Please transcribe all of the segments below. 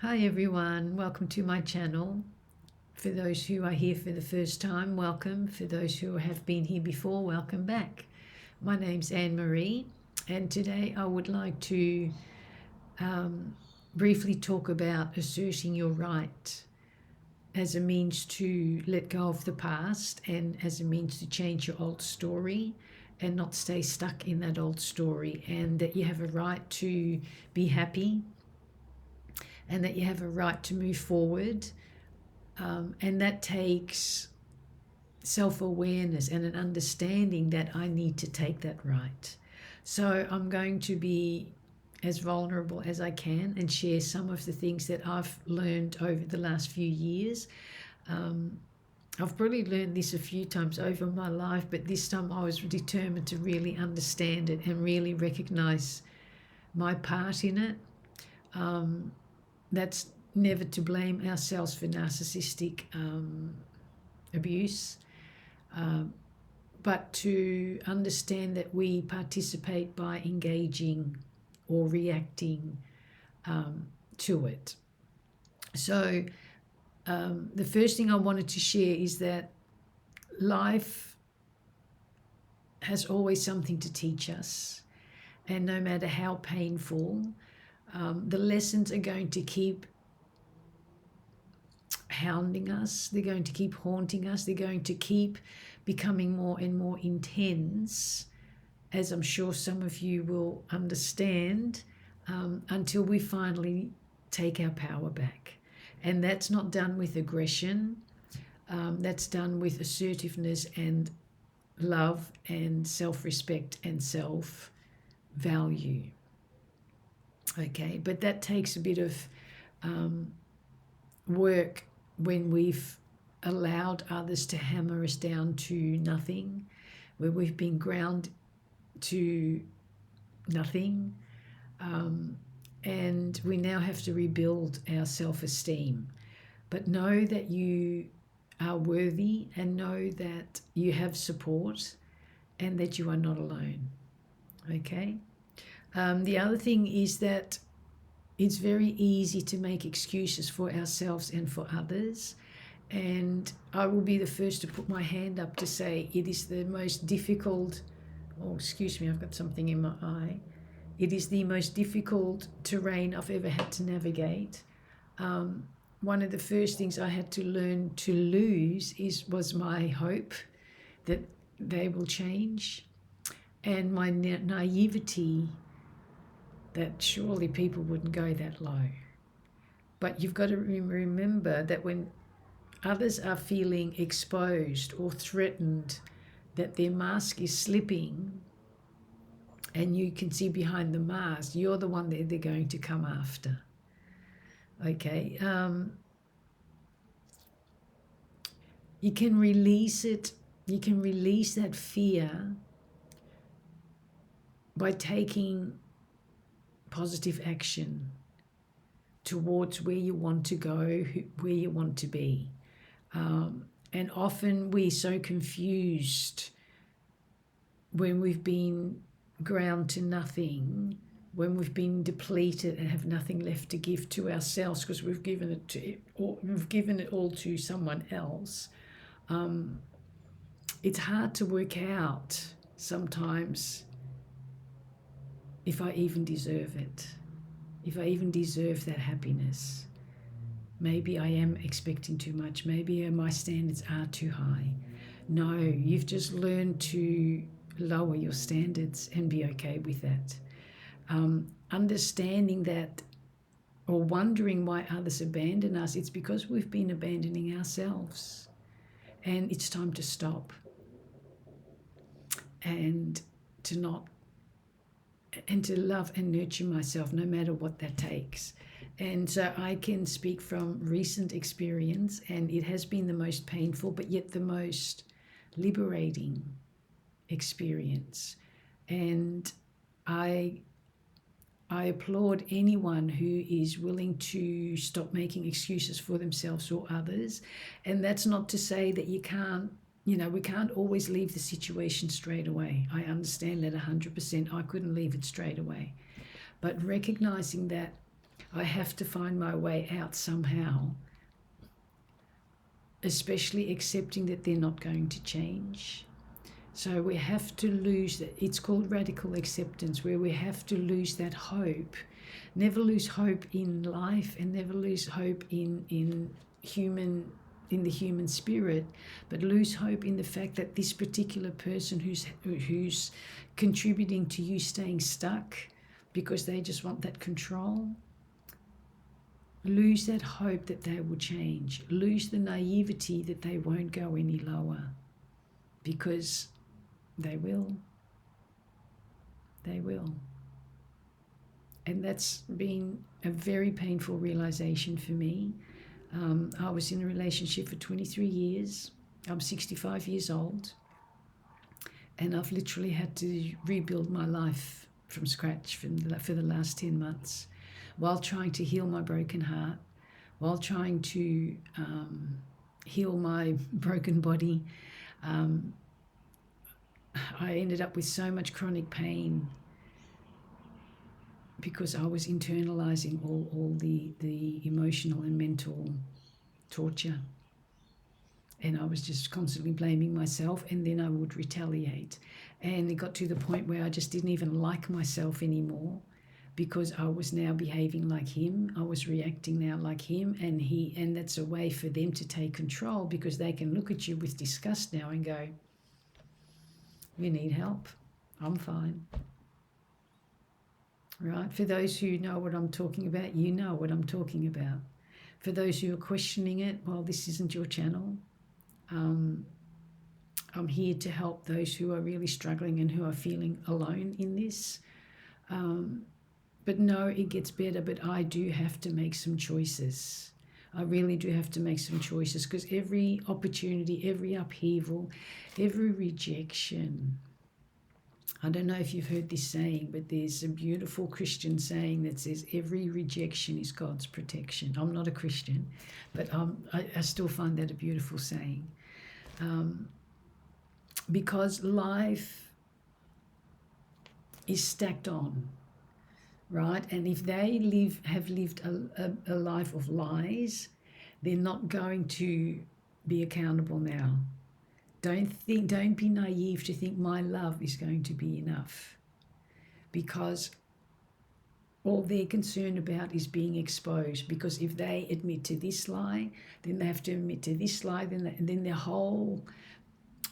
Hi everyone, welcome to my channel. For those who are here for the first time, welcome. For those who have been here before, welcome back. My name's Annemarie, and today I would like to briefly talk about asserting your right as a means to let go of the past and as a means to change your old story and not stay stuck in that old story, and that you have a right to be happy and that you have a right to move forward. And that takes self-awareness and an understanding that I need to take that right. So I'm going to be as vulnerable as I can and share some of the things that I've learned over the last few years. I've probably learned this a few times over my life, but this time I was determined to really understand it and really recognize my part in it. That's never to blame ourselves for narcissistic abuse, but to understand that we participate by engaging or reacting to it. So the first thing I wanted to share is that life has always something to teach us, and no matter how painful, the lessons are going to keep hounding us, they're going to keep haunting us, they're going to keep becoming more and more intense, as I'm sure some of you will understand, until we finally take our power back. And that's not done with aggression, that's done with assertiveness and love and self-respect and self-value. Okay, but that takes a bit of work when we've allowed others to hammer us down to nothing, where we've been ground to nothing, and we now have to rebuild our self-esteem. But know that you are worthy, and know that you have support, and that you are not alone. Okay. The other thing is that it's very easy to make excuses for ourselves and for others. And I will be the first to put my hand up to say it is the most difficult, oh, excuse me, I've got something in my eye. It is the most difficult terrain I've ever had to navigate. One of the first things I had to learn to lose was my hope that they will change, and my naivety that surely people wouldn't go that low. But you've got to remember that when others are feeling exposed or threatened, that their mask is slipping and you can see behind the mask, you're the one that they're going to come after. Okay. You can release it. You can release that fear by taking positive action towards where you want to go, where you want to be. And often we're so confused when we've been ground to nothing, when we've been depleted and have nothing left to give to ourselves because we've given it all to someone else. It's hard to work out sometimes if I even deserve it, if I even deserve that happiness. Maybe I am expecting too much. Maybe my standards are too high. No, you've just learned to lower your standards and be okay with that. Understanding that, or wondering why others abandon us, it's because we've been abandoning ourselves. And it's time to stop and to love and nurture myself, no matter what that takes. And so I can speak from recent experience, and it has been the most painful, but yet the most liberating experience. And I applaud anyone who is willing to stop making excuses for themselves or others. And that's not to say that you can't, we can't always leave the situation straight away. I understand that 100%. I couldn't leave it straight away. But recognizing that I have to find my way out somehow, especially accepting that they're not going to change. So we have to lose that. It's called radical acceptance, where we have to lose that hope. Never lose hope in life, and never lose hope in the human spirit, but lose hope in the fact that this particular person who's contributing to you staying stuck because they just want that control, lose that hope that they will change. Lose the naivety that they won't go any lower, because they will. They will. And that's been a very painful realization for me. I was in a relationship for 23 years. I'm 65 years old. And I've literally had to rebuild my life from scratch for the last 10 months, while trying to heal my broken heart, while trying to heal my broken body. I ended up with so much chronic pain because I was internalizing all the emotional and mental torture. And I was just constantly blaming myself, and then I would retaliate. And it got to the point where I just didn't even like myself anymore, because I was now behaving like him. I was reacting now like him, and that's a way for them to take control, because they can look at you with disgust now and go, "You need help. I'm fine." Right? For those who know what I'm talking about, you know what I'm talking about. For those who are questioning it, well, this isn't your channel. I'm here to help those who are really struggling and who are feeling alone in this. But no, it gets better, but I do have to make some choices. I really do have to make some choices, because every opportunity, every upheaval, every rejection, I don't know if you've heard this saying, but there's a beautiful Christian saying that says every rejection is God's protection. I'm not a Christian, but I still find that a beautiful saying. Because life is stacked on, right? And if they have lived a life of lies, they're not going to be accountable now. Don't be naive to think my love is going to be enough, because all they're concerned about is being exposed. Because if they admit to this lie, then they have to admit to this lie, then their whole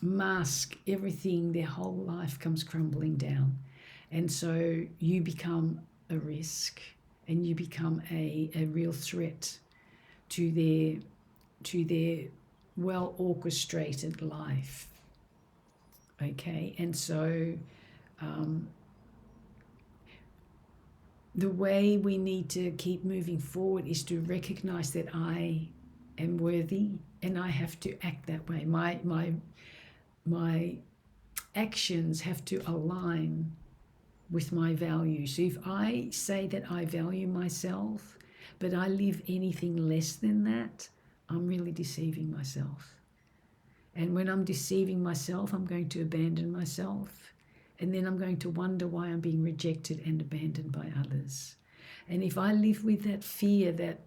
mask, everything, their whole life comes crumbling down. And so you become a risk, and you become a real threat to their well orchestrated life. Okay, and so the way we need to keep moving forward is to recognize that I am worthy, and I have to act that way. My actions have to align with my values. So if I say that I value myself, but I live anything less than that, I'm really deceiving myself. And when I'm deceiving myself, I'm going to abandon myself. And then I'm going to wonder why I'm being rejected and abandoned by others. And if I live with that fear that,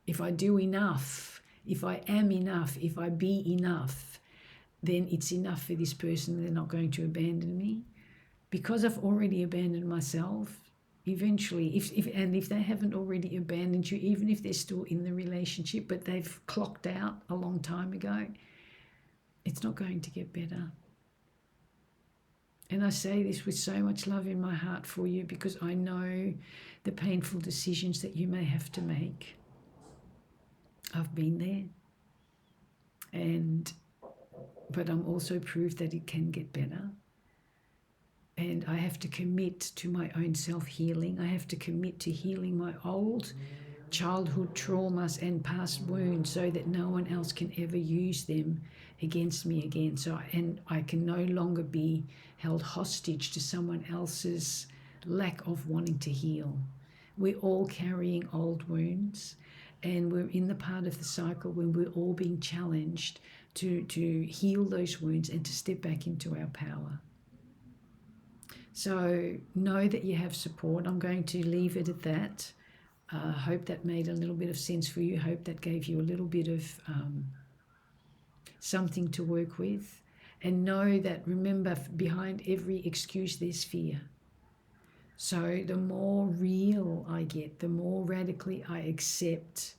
if I do enough, if I am enough, if I be enough, then it's enough for this person. They're not going to abandon me. Because I've already abandoned myself, eventually, if they haven't already abandoned you, even if they're still in the relationship, but they've clocked out a long time ago, it's not going to get better. And I say this with so much love in my heart for you, because I know the painful decisions that you may have to make. I've been there. But I'm also proof that it can get better. And I have to commit to my own self-healing. I have to commit to healing my old childhood traumas and past wounds, so that no one else can ever use them against me again. And I can no longer be held hostage to someone else's lack of wanting to heal. We're all carrying old wounds, and we're in the part of the cycle when we're all being challenged to heal those wounds and to step back into our power. So know that you have support. I'm going to leave it at that. Hope that made a little bit of sense for you. Hope that gave you a little bit of something to work with. And know that, remember, behind every excuse there's fear. So the more real I get, the more radically I accept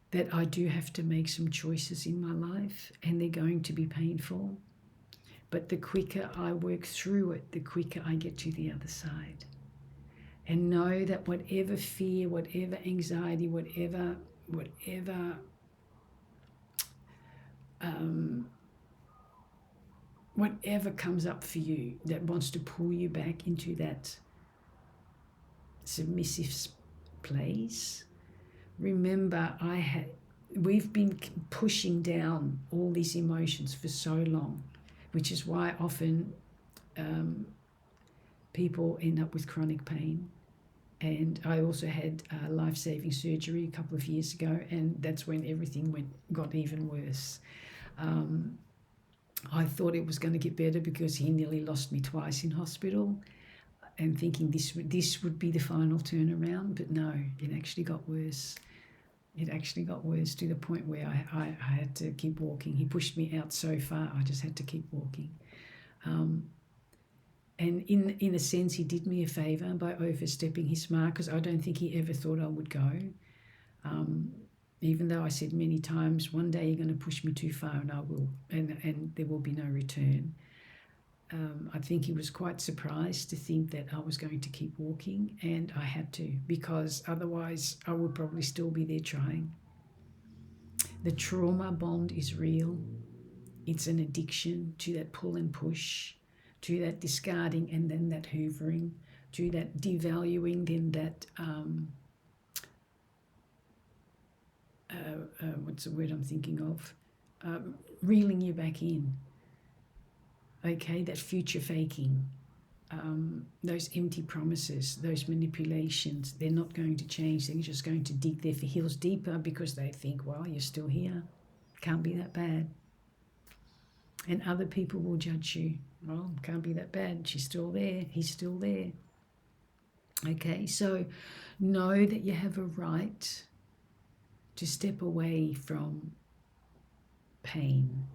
that I do have to make some choices in my life, and they're going to be painful. But the quicker I work through it, the quicker I get to the other side. And know that whatever fear, whatever anxiety, whatever comes up for you that wants to pull you back into that submissive place, remember we've been pushing down all these emotions for so long, which is why often people end up with chronic pain. And I also had life-saving surgery a couple of years ago, and that's when everything got even worse. I thought it was going to get better because he nearly lost me twice in hospital, and thinking this would be the final turnaround, but no, it actually got worse. It actually got worse to the point where I had to keep walking. He pushed me out so far, I just had to keep walking. And in a sense, he did me a favour by overstepping his mark, because I don't think he ever thought I would go. Even though I said many times, one day you're going to push me too far and I will, and there will be no return. I think he was quite surprised to think that I was going to keep walking, and I had to, because otherwise I would probably still be there trying. The trauma bond is real. It's an addiction to that pull and push, to that discarding and then that hoovering, to that devaluing, then that, what's the word I'm thinking of? Reeling you back in. Okay, that future faking, those empty promises, those manipulations, they're not going to change. They're just going to dig their heels deeper because they think, well, you're still here. Can't be that bad. And other people will judge you. Well, can't be that bad. She's still there. He's still there. Okay, so know that you have a right to step away from pain,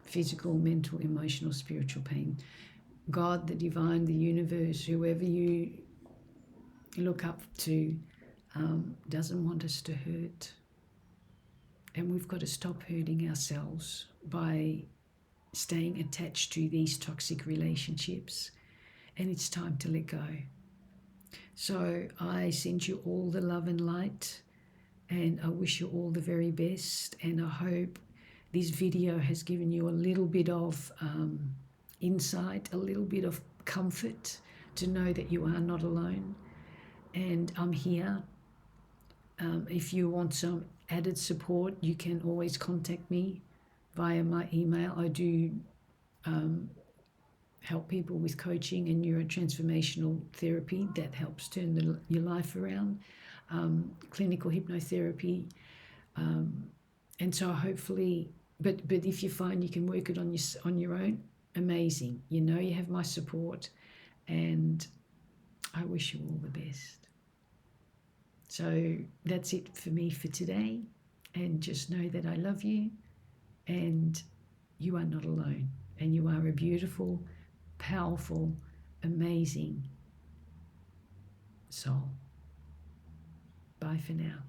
physical, mental, emotional, spiritual pain. God, the divine, the universe, whoever you look up to, doesn't want us to hurt. And we've got to stop hurting ourselves by staying attached to these toxic relationships. And it's time to let go. So I send you all the love and light, and I wish you all the very best. And I hope this video has given you a little bit of insight, a little bit of comfort to know that you are not alone. And I'm here. If you want some added support, you can always contact me via my email. I do help people with coaching and neuro-transformational therapy that helps turn your life around, clinical hypnotherapy. And so hopefully, but if you find you can work it on your own, amazing. You know you have my support, and I wish you all the best. So that's it for me for today, and just know that I love you, and you are not alone, and you are a beautiful, powerful, amazing soul. Bye for now.